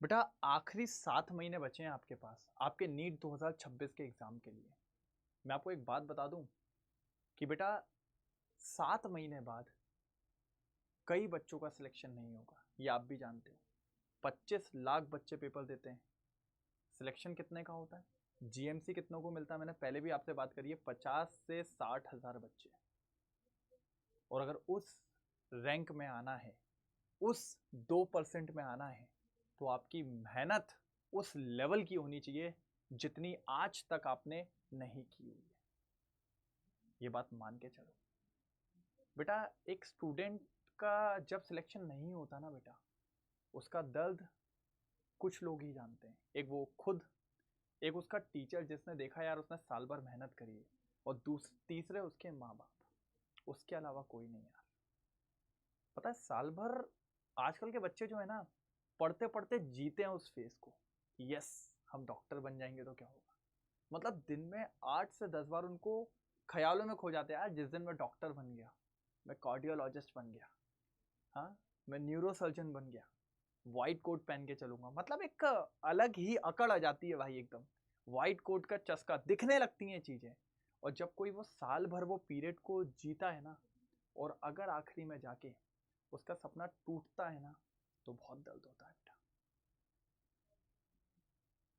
बेटा आखिरी 7 महीने बचे हैं आपके पास आपके नीट 2026 के एग्जाम के लिए। मैं आपको एक बात बता दूं कि बेटा 7 महीने बाद कई बच्चों का सिलेक्शन नहीं होगा, ये आप भी जानते हो। 25 लाख बच्चे पेपर देते हैं, सिलेक्शन कितने का होता है? जीएमसी कितनों को मिलता है? मैंने पहले भी आपसे बात करी है, 50 से 60 हज़ार बच्चे। और अगर उस रैंक में आना है, उस 2% में आना है, तो आपकी मेहनत उस लेवल की होनी चाहिए जितनी आज तक आपने नहीं की हुई है। ये बात मान के चलो बेटा। एक स्टूडेंट का जब सिलेक्शन नहीं होता ना बेटा, उसका दर्द कुछ लोग ही जानते हैं। एक वो खुद, एक उसका टीचर जिसने देखा यार उसने साल भर मेहनत करी है, और तीसरे उसके माँ बाप। उसके अलावा कोई नहीं यार। पता है साल भर आजकल के बच्चे जो है ना, पढ़ते पढ़ते जीते हैं उस फेज को। यस, हम डॉक्टर बन जाएंगे तो क्या होगा। मतलब दिन में 8 से 10 बार उनको ख्यालों में खो जाते हैं यार, जिस दिन मैं डॉक्टर बन गया, मैं कार्डियोलॉजिस्ट बन गया, हाँ मैं न्यूरो सर्जन बन गया, वाइट कोट पहन के चलूंगा। मतलब एक अलग ही अकड़ आ जाती है भाई, एकदम वाइट कोट का चस्का दिखने लगती हैं चीजें। और जब कोई वो साल भर वो पीरियड को जीता है ना, और अगर आखिरी में जाके उसका सपना टूटता है ना, तो बहुत दर्द होता है बेटा।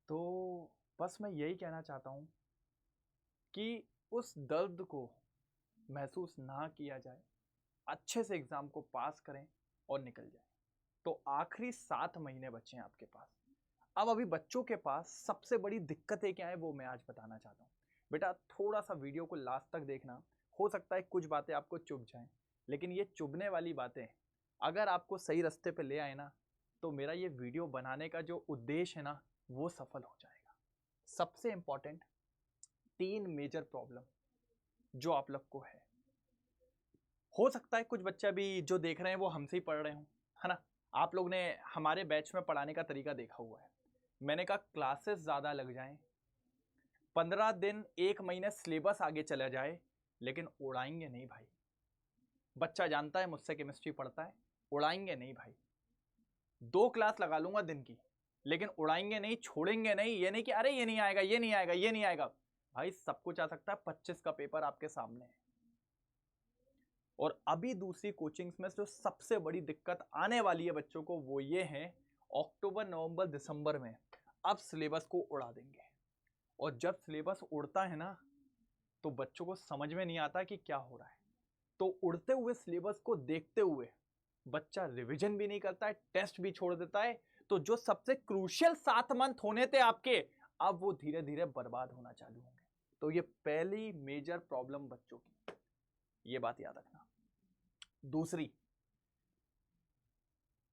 तो बस मैं यही कहना चाहता हूं कि उस दर्द को महसूस ना किया जाए, अच्छे से एग्जाम को पास करें और निकल जाए। तो आखिरी 7 महीने बचे हैं आपके पास। अब अभी बच्चों के पास सबसे बड़ी दिक्कतें क्या है वो मैं आज बताना चाहता हूँ। बेटा थोड़ा सा वीडियो को लास्ट तक देखना, हो सकता है कुछ बातें आपको चुभ जाएं, लेकिन ये चुभने वाली बातें अगर आपको सही रास्ते पे ले आए ना, तो मेरा ये वीडियो बनाने का जो उद्देश्य है ना, वो सफल हो जाएगा। सबसे इंपॉर्टेंट 3 मेजर प्रॉब्लम जो आप लोग को हो सकता है कुछ बच्चे भी जो देख रहे हैं वो हमसे ही पढ़ रहे हो, है ना। आप लोग ने हमारे बैच में पढ़ाने का तरीका देखा हुआ है। मैंने कहा क्लासेस ज़्यादा लग जाएं, 15 दिन 1 महीने सिलेबस आगे चला जाए, लेकिन उड़ाएंगे नहीं भाई। बच्चा जानता है मुझसे केमिस्ट्री पढ़ता है, उड़ाएंगे नहीं भाई। 2 क्लास लगा लूंगा दिन की, लेकिन उड़ाएंगे नहीं, छोड़ेंगे नहीं। ये नहीं कि अरे ये नहीं आएगा, ये नहीं आएगा, ये नहीं आएगा। भाई सब कुछ आ सकता है, 25 का पेपर आपके सामने है। और अभी दूसरी कोचिंग्स में जो सबसे बड़ी दिक्कत आने वाली है बच्चों को, वो ये है अक्टूबर नवंबर दिसंबर में अब सिलेबस को उड़ा देंगे। और जब सिलेबस उड़ता है ना, तो बच्चों को समझ में नहीं आता कि क्या हो रहा है। तो उड़ते हुए सिलेबस को देखते हुए बच्चा रिवीजन भी नहीं करता है, टेस्ट भी छोड़ देता है। तो जो सबसे क्रूशियल 7 मंथ होने थे आपके, अब वो धीरे धीरे बर्बाद होना चालू होंगे। तो ये पहली मेजर प्रॉब्लम बच्चों की, ये बात याद रखना। दूसरी,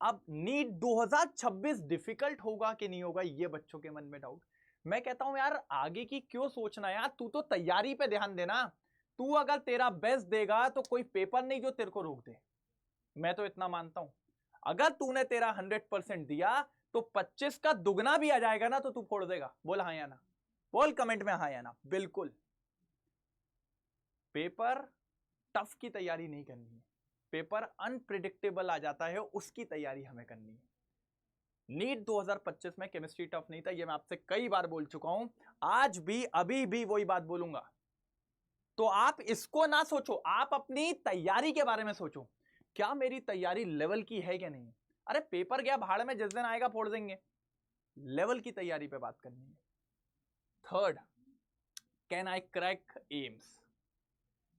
अब नीट 2026 डिफिकल्ट होगा कि नहीं होगा, ये बच्चों के मन में डाउट। मैं कहता हूं यार आगे की क्यों सोचना यार, तू तो तैयारी पे ध्यान देना। तू अगर तेरा बेस्ट देगा तो कोई पेपर नहीं जो तेरे को रोक दे। मैं तो इतना मानता हूं, अगर तूने तेरा 100% दिया तो 25 का दुगना भी आ जाएगा ना, तो तू फोड़ देगा। बोल हाँ या ना, बोल कमेंट में हाँ या ना। बिल्कुल पेपर टफ की तैयारी नहीं करनी है, पेपर अनप्रिडिक्टेबल आ जाता है उसकी तैयारी हमें करनी है। नीट 2025 में केमिस्ट्री टफ नहीं था, यह मैं आपसे कई बार बोल चुका हूं, आज भी अभी भी वही बात बोलूंगा। तो आप इसको ना सोचो, आप अपनी तैयारी के बारे में सोचो, क्या मेरी तैयारी लेवल की है क्या नहीं। अरे पेपर गया भाड़ में, जिस दिन आएगा फोड़ देंगे। लेवल की तैयारी पे बात करनी है। Third, can I crack AIIMS.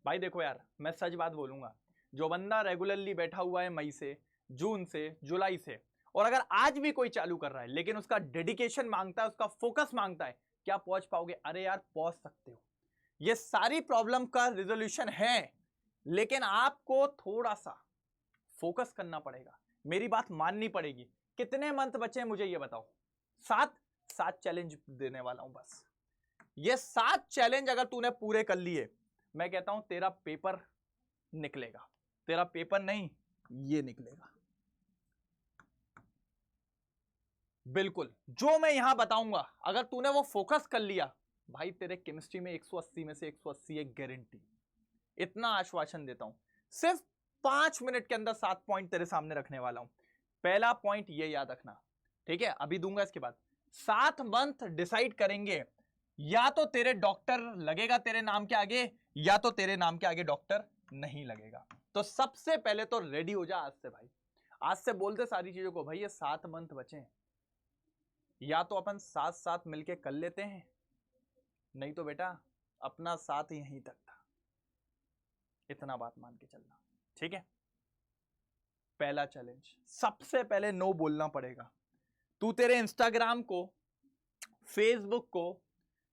भाई देखो यार, मैं सच बात बोलूंगा, जो बंदा रेगुलरली बैठा हुआ है मई से, जून से, जुलाई से, और अगर आज भी कोई चालू कर रहा है, लेकिन उसका डेडिकेशन मांगता है, उसका फोकस मांगता है, क्या पहुंच पाओगे? अरे यार पहुंच सकते हो। ये सारी प्रॉब्लम का रिजोल्यूशन है, लेकिन आपको थोड़ा सा फोकस करना पड़ेगा, मेरी बात माननी पड़ेगी। कितने मंथ बचे हैं मुझे ये बताओ? 7। 7 चैलेंज देने वाला हूं बस। ये 7 चैलेंज अगर तूने पूरे कर लिए, मैं कहता हूं तेरा पेपर निकलेगा। तेरा पेपर नहीं, ये निकलेगा। बिल्कुल जो मैं यहां बताऊंगा, अगर तूने वो फोकस कर लिया, भाई तेरे केमिस्ट्री में 180 में से 180 एक गारंटी। इतना आश्वासन देता हूं। सिर्फ 5 मिनट के अंदर 7 पॉइंट तेरे सामने रखने वाला हूं। पहला पॉइंट ये याद रखना, ठीक है, अभी दूंगा इसके बाद। 7 मंथ डिसाइड करेंगे, या तो तेरे डॉक्टर लगेगा तेरे नाम के आगे, या तो तेरे नाम के आगे डॉक्टर नहीं लगेगा। तो सबसे पहले तो रेडी हो जा आज से भाई, आज से बोलते सारी चीजों को, भाई ये 7 मंथ बचे, या तो अपन साथ साथ मिलके कर लेते हैं, नहीं तो बेटा अपना साथ यहीं तक था। इतना बात मान के चलना, ठीक है। पहला चैलेंज, सबसे पहले नो बोलना पड़ेगा। तू तेरे इंस्टाग्राम को, फेसबुक को,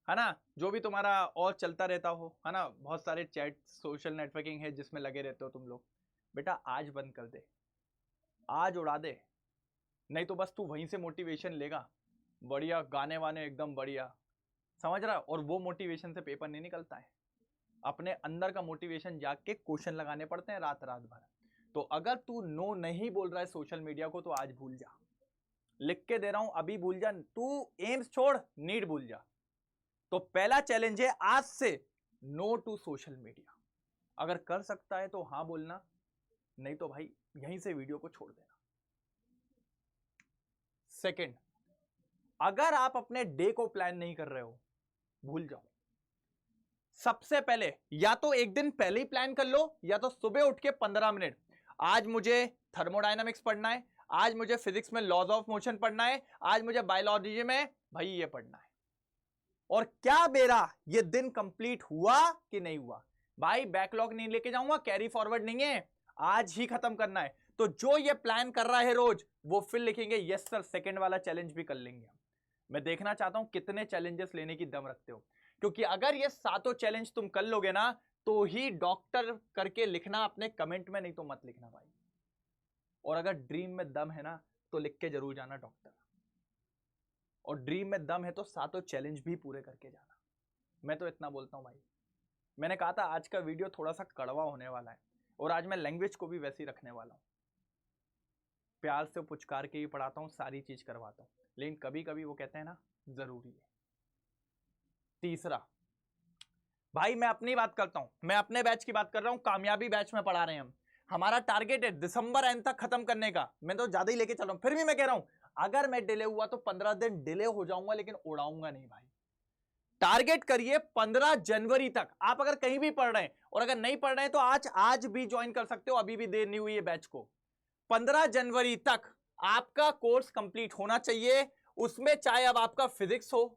है ना, जो भी तुम्हारा और चलता रहता हो, है ना, बहुत सारे चैट सोशल नेटवर्किंग है जिसमें लगे रहते हो तुम लोग, बेटा आज बंद कर दे, आज उड़ा दे। नहीं तो बस तू वहीं से मोटिवेशन लेगा, बढ़िया गाने वाने एकदम बढ़िया, समझ रहा है, और वो मोटिवेशन से पेपर नहीं निकलता है। अपने अंदर का मोटिवेशन जाग के क्वेश्चन लगाने पड़ते हैं रात रात भर। तो अगर तू नो नहीं बोल रहा है सोशल मीडिया को, तो आज भूल जा, लिख के दे रहा हूं, अभी भूल जा। तू एम्स छोड़, नीट भूल जा। तो पहला चैलेंज है आज से नो टू सोशल मीडिया। अगर कर सकता है तो हां बोलना, नहीं तो भाई यहीं से वीडियो को छोड़ देना। सेकंड, अगर आप अपने डे को प्लान नहीं कर रहे हो, भूल जाओ। सबसे पहले या तो एक दिन पहले ही प्लान कर लो, या तो सुबह उठ के 15 मिनट, आज मुझे थर्मोडायनामिक्स पढ़ना है, आज मुझे फिजिक्स में लॉज ऑफ मोशन पढ़ना है, आज मुझे बायोलॉजी में भाई ये पढ़ना है। और क्या मेरा ये दिन कंप्लीट हुआ कि नहीं हुआ? भाई बैकलॉग नहीं लेके जाऊंगा, कैरी फॉरवर्ड नहीं है, आज ही खत्म करना है। तो जो ये प्लान कर रहा है रोज, वो फिर लिखेंगे यस सर, सेकंड वाला चैलेंज भी कर लेंगे। मैं देखना चाहता हूं कितने चैलेंजेस लेने की दम रखते हो, क्योंकि अगर ये 7 चैलेंज तुम कर लोगे ना, तो ही डॉक्टर करके लिखना अपने कमेंट में, नहीं तो मत लिखना भाई। और अगर ड्रीम में दम है ना, तो लिख के जरूर जाना डॉक्टर, और ड्रीम में दम है तो 7 चैलेंज भी पूरे करके जाना। मैं तो इतना बोलता हूं भाई। मैंने कहा था आज का वीडियो थोड़ा सा कड़वा होने वाला है, और आज मैं लैंग्वेज को भी वैसे ही रखने वाला हूं, प्यार से पुचकार के ही पढ़ाता हूं, सारी चीज करवाता हूं, लेकिन कभी कभी वो कहते हैं ना जरूरी है। तीसरा, भाई मैं अपनी बात करता हूं, मैं अपने बैच की बात कर रहा हूं, कामयाबी बैच में पढ़ा रहे हैं हम। हमारा टारगेट है दिसंबर एंड तक खत्म करने का। मैं तो ज्यादा ही लेके चल रहा हूं, फिर भी मैं कह रहा हूं अगर मैं डिले हुआ तो 15 दिन डिले हो जाऊंगा, लेकिन उड़ाऊंगा नहीं भाई। टारगेट करिए 15 जनवरी तक। आप अगर कहीं भी पढ़ रहे हैं, और अगर नहीं पढ़ रहे हैं तो आज भी ज्वाइन कर सकते हो, अभी भी देर नहीं हुई है बैच को। 15 जनवरी तक आपका कोर्स कंप्लीट होना चाहिए। उसमें चाहे अब आपका फिजिक्स हो,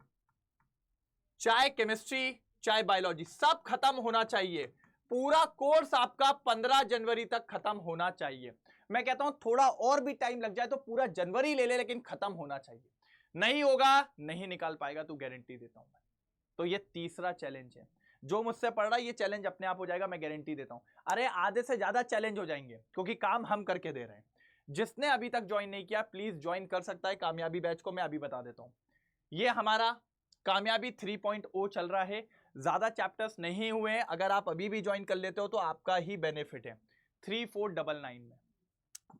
चाहे केमिस्ट्री, चाहे बायोलॉजी, सब खत्म होना चाहिए। पूरा कोर्स आपका 15 जनवरी तक खत्म होना चाहिए। मैं कहता हूं थोड़ा और भी टाइम लग जाए तो पूरा जनवरी ले ले, लेकिन खत्म होना चाहिए। नहीं होगा, नहीं निकाल पाएगा, तो गारंटी देता हूं मैं। तो ये तीसरा चैलेंज है। जो मुझसे पढ़ रहा है ये चैलेंज अपने आप हो जाएगा, मैं गारंटी देता हूं। अरे आधे से ज्यादा चैलेंज हो जाएंगे, क्योंकि काम हम करके दे रहे हैं। जिसने अभी तक ज्वाइन नहीं किया प्लीज ज्वाइन कर सकता है कामयाबी बैच को। मैं अभी बता देता हूं, ये हमारा कामयाबी 3.0 चल रहा है। ज्यादा चैप्टर्स नहीं हुए हैं, अगर आप अभी भी ज्वाइन कर लेते हो तो आपका ही बेनिफिट है। 3499 में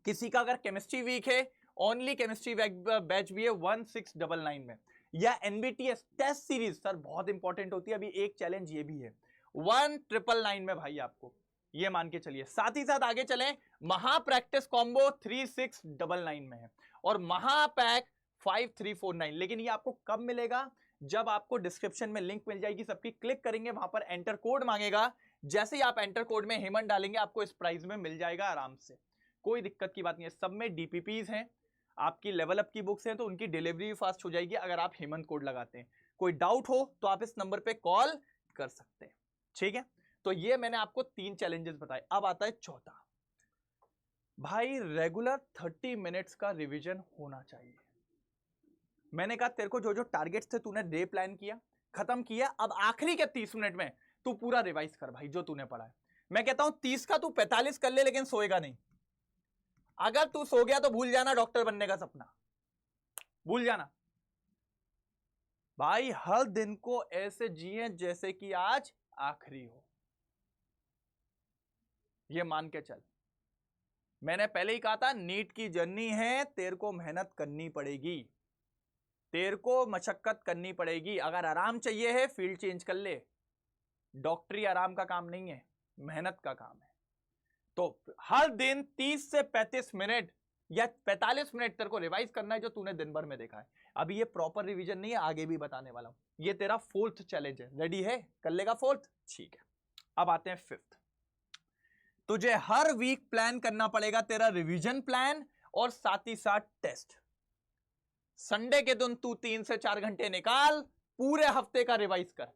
किसी का अगर केमिस्ट्री वीक है, ओनली केमिस्ट्री बैच भी है 1699 में। या एनबीटीएस टेस्ट सीरीज सर बहुत इंपॉर्टेंट होती है, अभी एक चैलेंज ये भी है 1999 में भाई, आपको ये मान के चलिए। साथ ही साथ आगे चलें, महा प्रैक्टिस कॉम्बो 3699 में है, और महापैक 5349। लेकिन ये आपको कब मिलेगा? जब आपको डिस्क्रिप्शन में लिंक मिल जाएगी सबकी, क्लिक करेंगे, वहां पर एंटर कोड मांगेगा। जैसे ही आप एंटर कोड में हेमंत डालेंगे, आपको इस प्राइस में मिल जाएगा आराम से, कोई दिक्कत की बात नहीं है। सब में डीपीपीज हैं, आपकी लेवल अप की बुक्स हैं, तो उनकी डिलीवरी भी फास्ट हो जाएगी अगर आप हेमंत कोड लगाते हैं। कोई डाउट हो तो आप इस नंबर पे कॉल कर सकते हैं, ठीक है। तो ये मैंने आपको 3 चैलेंजेस बताए। अब आता है चौथा, भाई रेगुलर 30 मिनट्स का रिवीजन होना चाहिए। मैंने कहा तेरे को जो जो टारगेट्स थे तूने डे प्लान किया, खत्म किया, अब आखिरी के 30 मिनट में तू पूरा रिवाइज कर भाई जो तूने पढ़ा है। मैं कहता हूं 30 का तू 45 कर ले, लेकिन सोएगा नहीं। अगर तू सो गया तो भूल जाना डॉक्टर बनने का सपना, भूल जाना भाई। हर दिन को ऐसे जिए जैसे कि आज आखिरी हो, ये मान के चल। मैंने पहले ही कहा था नीट की जर्नी है, तेरे को मेहनत करनी पड़ेगी, तेरे को मशक्कत करनी पड़ेगी। अगर आराम चाहिए है फील्ड चेंज कर ले, डॉक्टरी आराम का काम नहीं है, मेहनत का काम है। तो हर दिन 30 से 35 मिनट या 45 मिनट तेरे को रिवाइज करना है जो तूने दिन भर में देखा है। अभी ये प्रॉपर रिवीजन नहीं है, आगे भी बताने वाला हूं। ये तेरा 4th चैलेंज है, रेडी है? कर लेगा 4th? ठीक है। अब आते हैं 5th। तुझे हर वीक प्लान करना पड़ेगा तेरा रिवीजन प्लान और साथ ही साथ टेस्ट। संडे के दिन तू 3 से 4 घंटे निकाल, पूरे हफ्ते का रिवाइज कर।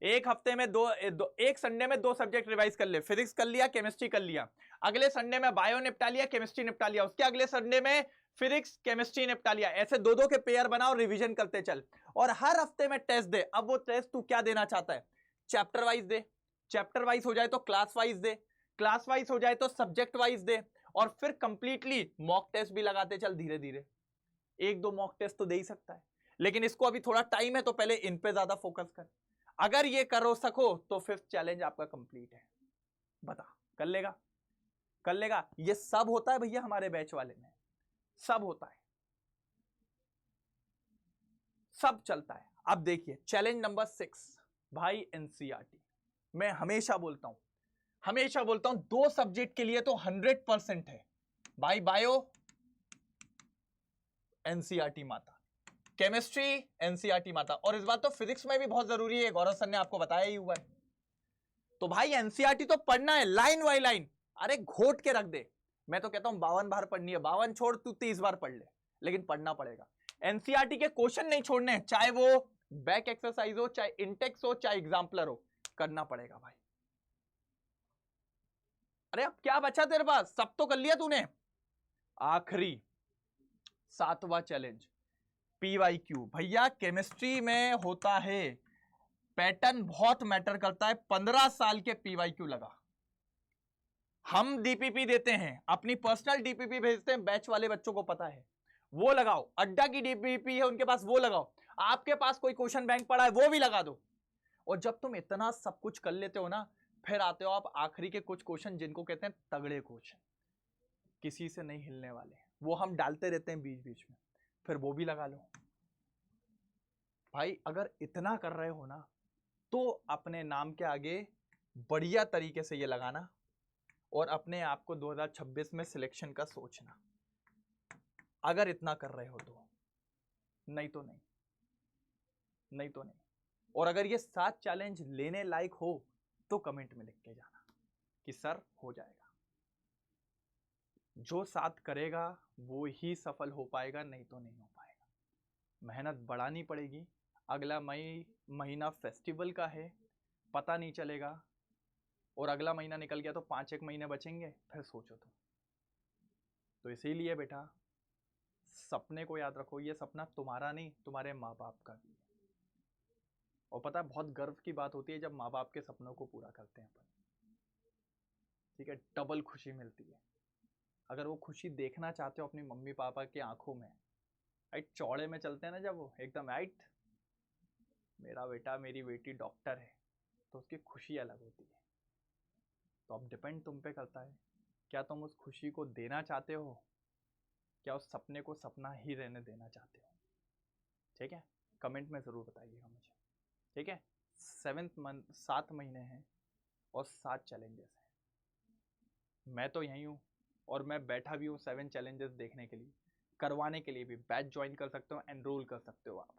एक हफ्ते में एक संडे में 2 सब्जेक्ट रिवाइज कर ले। फिजिक्स कर लिया, केमिस्ट्री कर लिया। अगले संडे में बायो निपटा लिया, केमिस्ट्री निपटा लिया। उसके अगले संडे में फिजिक्स केमिस्ट्री निपटा लिया। ऐसे 2-2 के पेयर बनाओ, रिवीजन करते चल। और हर हफ्ते में टेस्ट दे। अब वो टेस्ट तू क्या देना चाहता है? चैप्टर वाइज दे, चैप्टर वाइज हो जाए तो क्लास वाइज दे, क्लास वाइज हो जाए तो सब्जेक्ट वाइज दे, और फिर कंप्लीटली मॉक टेस्ट भी लगाते चल धीरे धीरे। 1-2 मॉक टेस्ट तो दे ही सकता है, लेकिन इसको अभी थोड़ा टाइम है तो पहले इन पे ज्यादा फोकस कर। अगर ये करो सको तो 5th चैलेंज आपका कंप्लीट है। बता, कर लेगा? कर लेगा? ये सब होता है भैया हमारे बैच वाले में, सब होता है, सब चलता है। अब देखिए चैलेंज नंबर 6 भाई, एनसीईआरटी। मैं हमेशा बोलता हूं 2 सब्जेक्ट के लिए तो 100% है भाई। बायो एनसीईआरटी माता, केमिस्ट्री एनसीईआरटी माता, और इस बात तो फिजिक्स में भी बहुत जरूरी है, गौरव सर ने आपको बताया ही हुआ है। तो भाई एनसीईआरटी तो पढ़ना है लाइन बाय लाइन। अरे घोट के रख दे। मैं तो कहता हूं 52 बार पढ़नी है, 52 छोड़ तू 30 बार पढ़ ले, लेकिन पढ़ना पड़ेगा। एनसीईआरटी के क्वेश्चन नहीं छोड़ने, चाहे वो बैक एक्सरसाइज हो, चाहे इंटेक्स हो, चाहे एग्जाम्पलर हो, करना पड़ेगा भाई। अरे अब क्या बचा तेरे पास? सब तो कर लिया तूने। आखिरी 7वां चैलेंज, पीवाईक्यू। भैया केमिस्ट्री में होता है, पैटर्न बहुत मैटर करता है। 15 साल के पीवाईक्यू लगा। हम डीपीपी देते हैं, अपनी पर्सनल डीपीपी भेजते हैं, बैच वाले बच्चों को पता है, वो लगाओ। अड्डा की डीपीपी है उनके पास, वो लगाओ। आपके पास कोई क्वेश्चन बैंक पड़ा है, वो भी लगा दो। और जब तुम इतना सब कुछ कर लेते हो ना, फिर आते हो आप आखिरी के कुछ क्वेश्चन जिनको कहते हैं तगड़े क्वेश्चन, किसी से नहीं हिलने वाले, वो हम डालते रहते हैं बीच बीच में, फिर वो भी लगा लो। भाई अगर इतना कर रहे हो ना, तो अपने नाम के आगे बढ़िया तरीके से ये लगाना, और अपने आप को 2026 में सिलेक्शन का सोचना। अगर इतना कर रहे हो तो, नहीं तो नहीं, नहीं तो नहीं। और अगर ये 7 चैलेंज लेने लायक हो तो कमेंट में लिख के जाना कि सर हो जाएगा। जो 7 करेगा वो ही सफल हो पाएगा, नहीं तो नहीं हो पाएगा। मेहनत बढ़ानी पड़ेगी। अगला महीना फेस्टिवल का है, पता नहीं चलेगा, और अगला महीना निकल गया तो 5-1 महीने बचेंगे, फिर सोचो तुम। तो इसीलिए बेटा सपने को याद रखो, ये सपना तुम्हारा नहीं, तुम्हारे माँ बाप का भी है। और पता है बहुत गर्व की बात होती है जब माँ बाप के सपनों को पूरा करते हैं अपन, ठीक है, डबल खुशी मिलती है। अगर वो खुशी देखना चाहते हो अपनी मम्मी पापा की आंखों में, राइट, चौड़े में चलते हैं ना जब वो एकदम, राइट, मेरा बेटा मेरी बेटी डॉक्टर है, तो उसकी खुशी अलग होती है। तो अब डिपेंड तुम पे करता है, क्या तुम उस खुशी को देना चाहते हो, क्या उस सपने को सपना ही रहने देना चाहते हो? ठीक है, कमेंट में ज़रूर बताइएगा मुझे। ठीक है, 7 महीने हैं और 7 चैलेंजेस हैं। मैं तो यहीं हूँ, और मैं बैठा भी हूँ 7 चैलेंजेस देखने के लिए, करवाने के लिए भी। बैच ज्वाइन कर सकते हो, एनरोल कर सकते हो आप।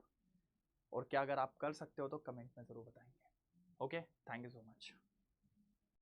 और क्या अगर आप कर सकते हो तो कमेंट में ज़रूर बताएंगे। Okay, thank you so much.